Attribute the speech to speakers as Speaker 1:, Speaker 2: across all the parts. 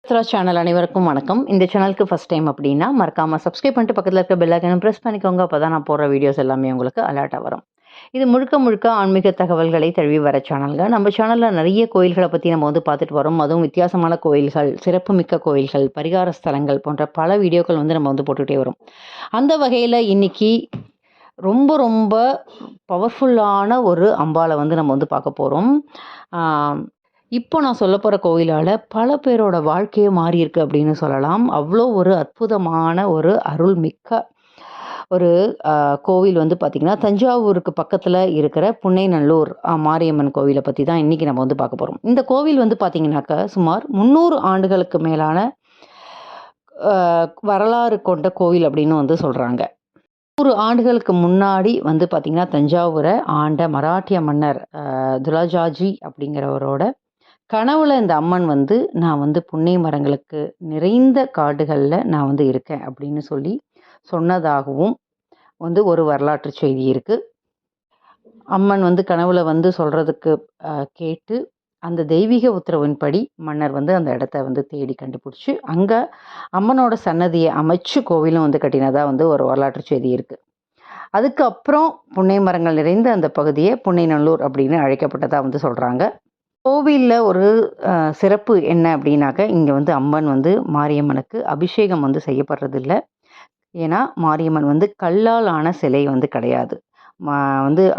Speaker 1: Chitra channel அனைவருக்கும் வணக்கம். இந்த சேனலுக்கு ஃபஸ்ட் டைம் அப்படின்னா மறக்காமல் சப்ஸ்கிரைப் பண்ணிட்டு பக்கத்தில் இருக்க பெல் ஐக்கனை ப்ரெஸ் பண்ணிக்கோங்க. அப்போ தான் நான் போடுற வீடியோஸ் எல்லாமே உங்களுக்கு அலர்ட்டாக வரும். இது முழுக்க முழுக்க ஆன்மீக தகவல்களை தழுவி வர சேனல்ங்க. நம்ம சேனலில் நிறைய கோயில்களை பற்றி நம்ம பார்த்துட்டு வரோம். அதுவும் வித்தியாசமான கோயில்கள், சிறப்புமிக்க கோயில்கள், பரிகார ஸ்தலங்கள் போன்ற பல வீடியோக்கள் நம்ம போட்டுகிட்டே வரோம். அந்த வகையில் இன்னைக்கு ரொம்ப ரொம்ப பவர்ஃபுல்லான ஒரு அம்பாவை நம்ம பார்க்க போகிறோம். இப்போ நான் சொல்ல போகிற கோயிலால் பல பேரோட வாழ்க்கையே மாறியிருக்கு அப்படின்னு சொல்லலாம். அவ்வளோ ஒரு அற்புதமான ஒரு அருள்மிக்க ஒரு கோவில் பார்த்திங்கன்னா தஞ்சாவூருக்கு பக்கத்தில் இருக்கிற புன்னைநல்லூர் மாரியம்மன் கோவிலை பற்றி தான் இன்றைக்கி நம்ம பார்க்க போகிறோம். இந்த கோவில் பார்த்திங்கனாக்கா சுமார் 300 ஆண்டுகளுக்கு மேலான வரலாறு கொண்ட கோவில் அப்படின்னு சொல்கிறாங்க. 100 ஆண்டுகளுக்கு முன்னாடி பார்த்திங்கன்னா தஞ்சாவூரை ஆண்ட மராட்டிய மன்னர் துலாஜாஜி அப்படிங்கிறவரோட கனவுல இந்த அம்மன் நான் புன்னை மரங்களுக்கு நிறைந்த காடுகளில் நான் இருக்கேன் அப்படின்னு சொல்லி சொன்னதாகவும் ஒரு வரலாற்று செய்தி இருக்குது. அம்மன் கனவுல சொல்கிறதுக்கு கேட்டு அந்த தெய்வீக உத்தரவின்படி மன்னர் அந்த இடத்த தேடி கண்டுபிடிச்சி அங்கே அம்மனோட சன்னதியை அமைச்சு கோவிலும் கட்டினதாக ஒரு வரலாற்று செய்தி இருக்குது. அதுக்கப்புறம் புன்னை மரங்கள் நிறைந்த அந்த பகுதியை புன்னைநல்லூர் அப்படின்னு அழைக்கப்பட்டதாக சொல்கிறாங்க. கோவிலில் ஒரு சிறப்பு என்ன அப்படின்னாக்க இங்கே அம்மன் மாரியம்மனுக்கு அபிஷேகம் செய்யப்படுறதில்ல. ஏன்னா மாரியம்மன் கல்லால் ஆன சிலை கிடையாது.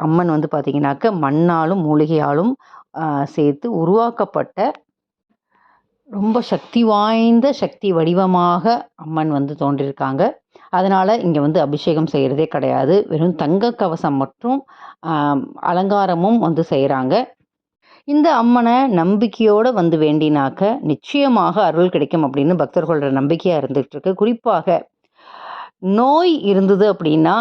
Speaker 1: அம்மன் பார்த்திங்கனாக்க மண்ணாலும் மூலிகையாலும் சேர்த்து உருவாக்கப்பட்ட ரொம்ப சக்தி வாய்ந்த சக்தி வடிவமாக அம்மன் தோன்றியிருக்காங்க. அதனால் இங்கே அபிஷேகம் செய்கிறதே கிடையாது. வெறும் தங்க கவசம் மற்றும் அலங்காரமும் செய்கிறாங்க. இந்த அம்மனை நம்பிக்கையோடு வேண்டினாக்க நிச்சயமாக அருள் கிடைக்கும் அப்படின்னு பக்தர்களோட நம்பிக்கையாக இருந்துகிட்ருக்கு. குறிப்பாக நோய் இருந்தது அப்படின்னா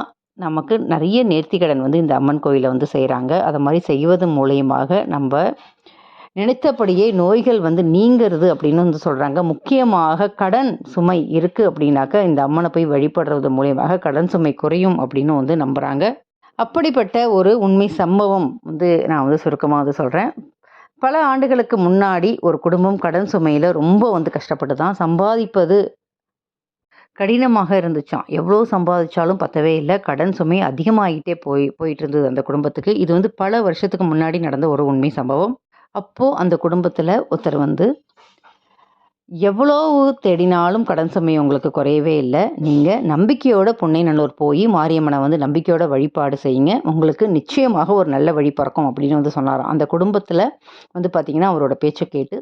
Speaker 1: நமக்கு நிறைய நேர்த்திக்கடன் இந்த அம்மன் கோயிலை செய்கிறாங்க. அதை மாதிரி செய்வது மூலியமாக நம்ம நினைத்தபடியே நோய்கள் நீங்கிறது அப்படின்னு சொல்கிறாங்க. முக்கியமாக கடன் சுமை இருக்குது அப்படின்னாக்க இந்த அம்மனை போய் வழிபடுறது மூலியமாக கடன் சுமை குறையும் அப்படின்னு நம்புகிறாங்க. அப்படிப்பட்ட ஒரு உண்மை சம்பவம் நான் சுருக்கமாக சொல்கிறேன். பல ஆண்டுகளுக்கு முன்னாடி ஒரு குடும்பம் கடன் சுமையில் ரொம்ப கஷ்டப்பட்டு தான் சம்பாதிப்பது கடினமாக இருந்துச்சான். எவ்வளோ சம்பாதிச்சாலும் பத்தவே இல்லை. கடன் சுமை அதிகமாகிட்டே போயிட்டு இருந்தது அந்த குடும்பத்துக்கு. இது பல வருஷத்துக்கு முன்னாடி நடந்த ஒரு உண்மை சம்பவம். அப்போது அந்த குடும்பத்தில் ஒருத்தர் எவ்வளோ தேடினாலும் கடன் சுமை உங்களுக்கு குறையவே இல்லை. நீங்கள் நம்பிக்கையோட புன்னைநல்லூர் போய் மாரியம்மனை நம்பிக்கையோட வழிபாடு செய்யுங்க. உங்களுக்கு நிச்சயமாக ஒரு நல்ல வழி பிறக்கும் அப்படின்னு சொன்னாராம். அந்த குடும்பத்தில் பார்த்திங்கன்னா அவரோட பேச்சை கேட்டு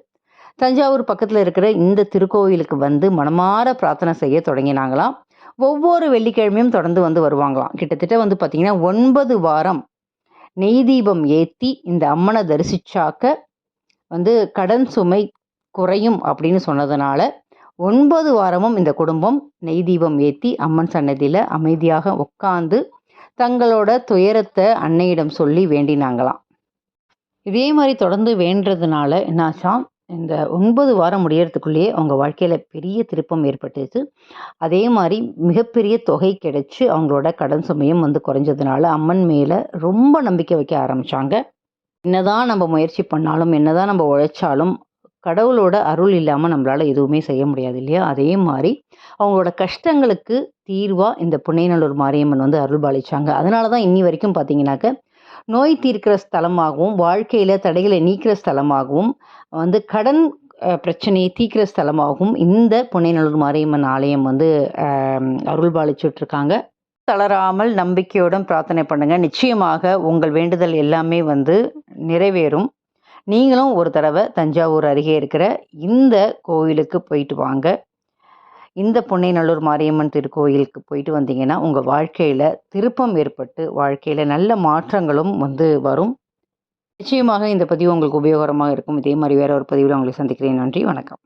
Speaker 1: தஞ்சாவூர் பக்கத்தில் இருக்கிற இந்த திருக்கோயிலுக்கு மனமார பிரார்த்தனை செய்ய தொடங்கினாங்களாம். ஒவ்வொரு வெள்ளிக்கிழமையும் தொடர்ந்து வருவாங்களாம். கிட்டத்தட்ட பார்த்திங்கன்னா 9 வாரம் நெய் தீபம் ஏற்றி இந்த அம்மனை தரிசிச்சாக்க கடன் சுமை குறையும் அப்படின்னு சொன்னதுனால 9 வாரமும் இந்த குடும்பம் நெய் தீபம் ஏற்றி அம்மன் சன்னதியில் அமைதியாக உட்காந்து தங்களோட துயரத்தை அன்னையிடம் சொல்லி வேண்டினாங்களாம். இதே மாதிரி தொடர்ந்து வேண்டுறதுனால என்னாச்சாம், இந்த 9 வாரம் முடியறதுக்குள்ளேயே அவங்க வாழ்க்கையில் பெரிய திருப்பம் ஏற்பட்டுச்சு. அதே மாதிரி மிகப்பெரிய தொகை கிடைச்சி அவங்களோட கடன் சுமையும் குறைஞ்சதுனால அம்மன் மேலே ரொம்ப நம்பிக்கை வைக்க ஆரம்பித்தாங்க. என்னதான் நம்ம முயற்சி பண்ணாலும் என்னதான் நம்ம உழைச்சாலும் கடவுளோட அருள் இல்லாமல் நம்மளால் எதுவுமே செய்ய முடியாது இல்லையா? அதே மாதிரி அவங்களோட கஷ்டங்களுக்கு தீர்வாக இந்த புன்னைநல்லூர் மாரியம்மன் அருள் பாலிச்சாங்க. அதனால தான் இன்னி வரைக்கும் பார்த்தீங்கன்னாக்க நோய் தீர்க்கிற ஸ்தலமாகவும் வாழ்க்கையில் தடைகளை நீக்கிற ஸ்தலமாகவும் கடன் பிரச்சனையை தீர்க்கிற ஸ்தலமாகவும் இந்த புன்னைநல்லூர் மாரியம்மன் ஆலயம் அருள் பாலிச்சுட்ருக்காங்க. தளராமல் நம்பிக்கையோடும் பிரார்த்தனை பண்ணுங்கள். நிச்சயமாக உங்கள் வேண்டுதல் எல்லாமே நிறைவேறும். நீங்களும் ஒரு தடவை தஞ்சாவூர் அருகே இருக்கிற இந்த கோயிலுக்கு போயிட்டு வாங்க. இந்த புன்னைநல்லூர் மாரியம்மன் திருக்கோயிலுக்கு போயிட்டு வந்தீங்கன்னா உங்கள் வாழ்க்கையில் திருப்பம் ஏற்பட்டு வாழ்க்கையில் நல்ல மாற்றங்களும் வரும். நிச்சயமாக இந்த பதிவு உங்களுக்கு உபயோகரமாக இருக்கும். இதே மாதிரி வேற ஒரு பதிவில் உங்களை சந்திக்கிறேன். நன்றி, வணக்கம்.